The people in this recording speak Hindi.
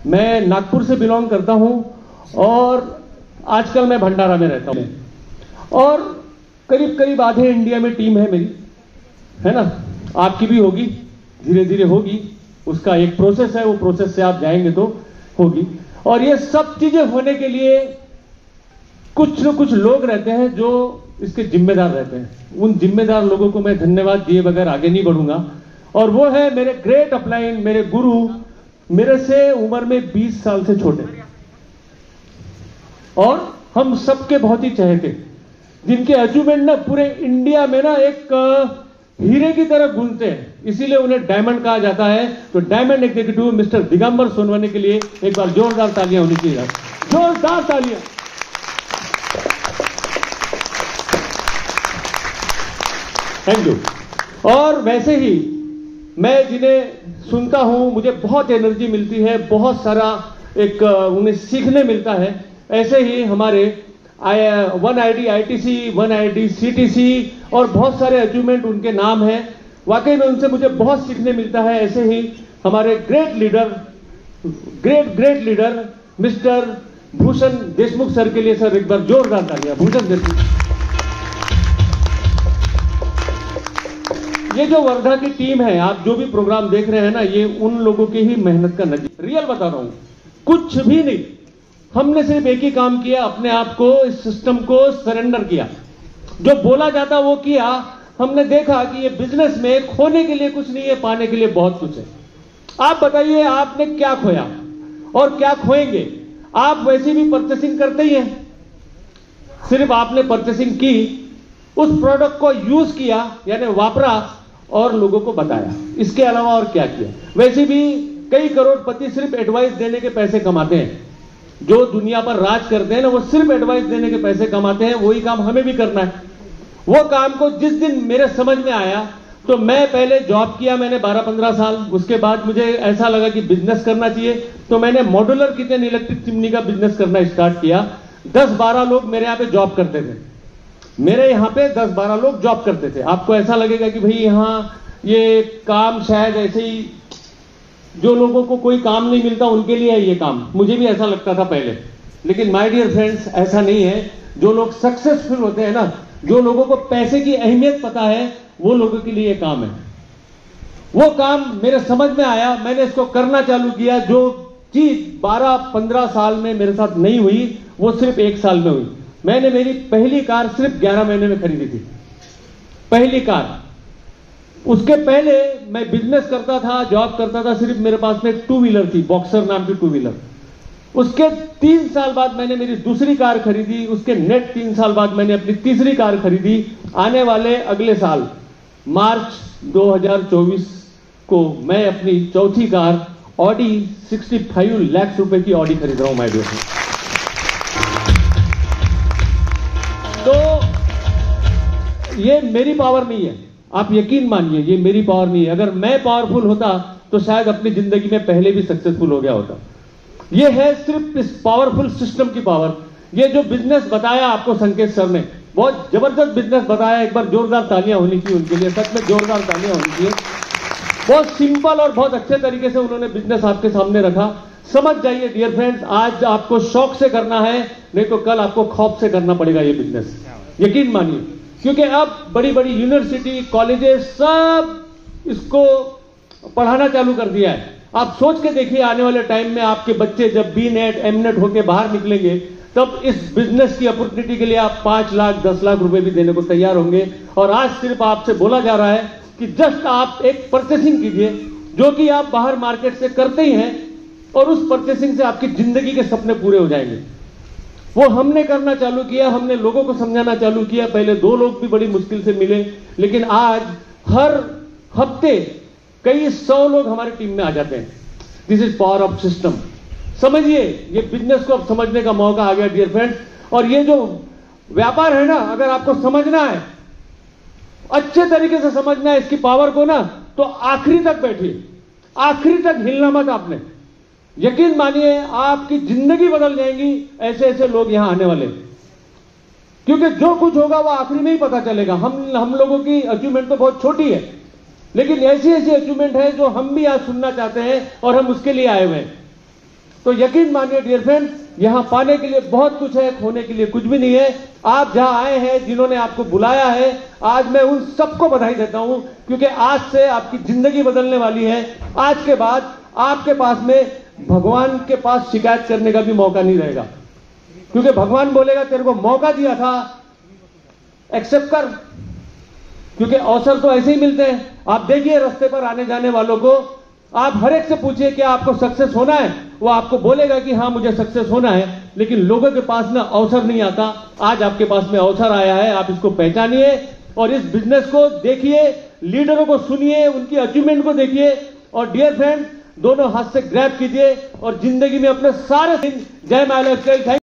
मैं नागपुर से बिलोंग करता हूं और आजकल मैं भंडारा में रहता हूं और करीब करीब आधे इंडिया में टीम है मेरी, है ना। आपकी भी होगी, धीरे धीरे होगी, उसका एक प्रोसेस है, वो प्रोसेस से आप जाएंगे तो होगी। और ये सब चीजें होने के लिए कुछ न कुछ लोग रहते हैं जो इसके जिम्मेदार रहते हैं। उन जिम्मेदार लोगों को मैं धन्यवाद दिए बगैर आगे नहीं बढ़ूंगा। और वो है मेरे ग्रेट अपलाइन, मेरे गुरु, मेरे से उम्र में 20 साल से छोटे और हम सबके बहुत ही चहेते, जिनके अचीवमेंट ना पूरे इंडिया में ना एक हीरे की तरह गूंजते हैं, इसीलिए उन्हें डायमंड कहा जाता है। तो diamond executive mister Digambar Sonawane के लिए एक बार जोरदार तालियां होनी चाहिए, जोरदार तालियां। Thank you. और वैसे ही मैं जिन्हें सुनता हूं मुझे बहुत एनर्जी मिलती है, बहुत सारा एक उन्हें सीखने मिलता है। ऐसे ही हमारे 1ID ITC, 1ID CTC और बहुत सारे अचीवमेंट उनके नाम हैं। वाकई में उनसे मुझे बहुत सीखने मिलता है। ऐसे ही हमारे great leader mister Bhushan Deshmukh sir के लिए सर एक बार जोरदार तालियां। भूषण देशमुख, ये जो वर्धा की टीम है, आप जो भी प्रोग्राम देख रहे हैं ना, ये उन लोगों की ही मेहनत का नतीजा। रियल बता रहा हूं, कुछ भी नहीं, हमने सिर्फ एक ही काम किया, अपने आप को, इस सिस्टम को सरेंडर किया। जो बोला जाता वो किया। हमने देखा कि ये बिजनेस में खोने के लिए कुछ नहीं है, पाने के लिए बहुत कुछ है। आप बताइए आपने क्या खोया और क्या खोएंगे? आप वैसे भी परचेसिंग करते ही हैं, सिर्फ आपने परचेसिंग की, उस प्रोडक्ट को यूज किया यानी वापरा और लोगों को बताया, इसके अलावा और क्या किया? वैसे भी कई करोड़पति सिर्फ एडवाइस देने के पैसे कमाते हैं। जो दुनिया पर राज करते हैं ना, वो सिर्फ एडवाइस देने के पैसे कमाते हैं। वही काम हमें भी करना है। वो काम को जिस दिन मेरे समझ में आया, तो मैं पहले जॉब किया, मैंने 12-15 साल। उसके बाद मुझे ऐसा लगा कि बिजनेस करना चाहिए, तो मैंने मॉड्यूलर किचन इलेक्ट्रिक चिमनी का बिजनेस करना स्टार्ट किया। 10-12 लोग मेरे यहाँ पे जॉब करते थे, मेरे यहाँ पे 10-12 लोग जॉब करते थे। आपको ऐसा लगेगा कि भाई यहाँ ये काम शायद ऐसे ही, जो लोगों को कोई काम नहीं मिलता उनके लिए है ये काम। मुझे भी ऐसा लगता था पहले, लेकिन माय डियर फ्रेंड्स ऐसा नहीं है। जो लोग सक्सेसफुल होते हैं ना, जो लोगों को पैसे की अहमियत पता है, वो लोगों के लिए ये काम है। वो काम मेरे समझ में आया, मैंने इसको करना चालू किया। जो चीज 12-15 साल में मेरे साथ नहीं हुई, वो सिर्फ 1 साल में हुई। मैंने मेरी पहली कार सिर्फ 11 महीने में खरीदी थी, पहली कार। उसके पहले मैं बिजनेस करता था, जॉब करता था, सिर्फ मेरे पास में एक 2 व्हीलर थी, बॉक्सर नाम की 2 व्हीलर। उसके 3 साल बाद मैंने मेरी दूसरी कार खरीदी। उसके नेट 3 साल बाद मैंने अपनी तीसरी कार खरीदी। आने वाले अगले साल मार्च 2024 को मैं अपनी चौथी कार ऑडी 65 लाख रुपए की ऑडी खरीद रहा हूं माय डियर। तो ये मेरी पावर नहीं है, आप यकीन मानिए, ये मेरी पावर नहीं है। अगर मैं पावरफुल होता तो शायद अपनी जिंदगी में पहले भी सक्सेसफुल हो गया होता। ये है सिर्फ इस पावरफुल सिस्टम की पावर। ये जो बिजनेस बताया आपको संकेत सर ने, बहुत जबरदस्त बिजनेस बताया। एक बार जोरदार तालियां होनी चाहिए उनके लिए, सच में जोरदार तालियां होनी चाहिए। बहुत सिंपल और बहुत अच्छे तरीके से उन्होंने बिजनेस आपके सामने रखा। समझ जाइए डियर फ्रेंड्स, आज आपको शौक से करना है, नहीं तो कल आपको खौफ से करना पड़ेगा ये बिजनेस, यकीन मानिए। क्योंकि अब बड़ी बड़ी यूनिवर्सिटी, कॉलेजेस सब इसको पढ़ाना चालू कर दिया है। आप सोच के देखिए, आने वाले टाइम में आपके बच्चे जब B.Net M.Net होके बाहर निकलेंगे, तब इस बिजनेस की अपॉर्चुनिटी के लिए आप 5 लाख 10 लाख रुपए भी देने को तैयार होंगे। और आज सिर्फ आपसे बोला जा रहा है कि जस्ट आप एक परचेसिंग कीजिए, जो कि आप बाहर मार्केट से करते ही हैं, और उस परचेसिंग से आपकी जिंदगी के सपने पूरे हो जाएंगे। वो हमने करना चालू किया, हमने लोगों को समझाना चालू किया। पहले 2 लोग भी बड़ी मुश्किल से मिले, लेकिन आज हर हफ्ते कई 100 लोग हमारी टीम में आ जाते हैं। This is power of system. समझिए, ये बिजनेस को अब समझने का मौका आ गया डियर फ्रेंड्स। और ये जो व्यापार है ना, अगर आपको समझना है, अच्छे तरीके से समझना है इसकी पावर को ना, तो आखिरी तक बैठिए, आखिरी तक हिलना मत आपने। यकीन मानिए आपकी जिंदगी बदल जाएंगी। ऐसे ऐसे लोग यहां आने वाले, क्योंकि जो कुछ होगा वो आखिरी में ही पता चलेगा। हम लोगों की अचीवमेंट तो बहुत छोटी है, लेकिन ऐसी ऐसी अचीवमेंट है जो हम भी आज सुनना चाहते हैं और हम उसके लिए आए हुए हैं। तो यकीन मानिए डियर फ्रेंड, यहां पाने के लिए बहुत कुछ है, खोने के लिए कुछ भी नहीं है। आप जहां आए हैं, जिन्होंने आपको बुलाया है, आज मैं उन सबको बधाई देता हूं, क्योंकि आज से आपकी जिंदगी बदलने वाली है। आज के बाद आपके पास में भगवान के पास शिकायत करने का भी मौका नहीं रहेगा, क्योंकि भगवान बोलेगा तेरे को मौका दिया था, एक्सेप्ट कर, क्योंकि अवसर तो ऐसे ही मिलते हैं। आप देखिए रास्ते पर आने जाने वालों को, आप हर एक से पूछिए कि आपको सक्सेस होना है, वो आपको बोलेगा कि हाँ मुझे सक्सेस होना है, लेकिन लोगों के पास में अवसर नहीं आता। आज आपके पास में अवसर आया है, आप इसको पहचानिए और इस बिजनेस को देखिए, लीडरों को सुनिए, उनकी अचीवमेंट को देखिए और डियर फ्रेंड दोनों हाथ से ग्रैब कीजिए और जिंदगी में अपने सारे दिन जय माता दी।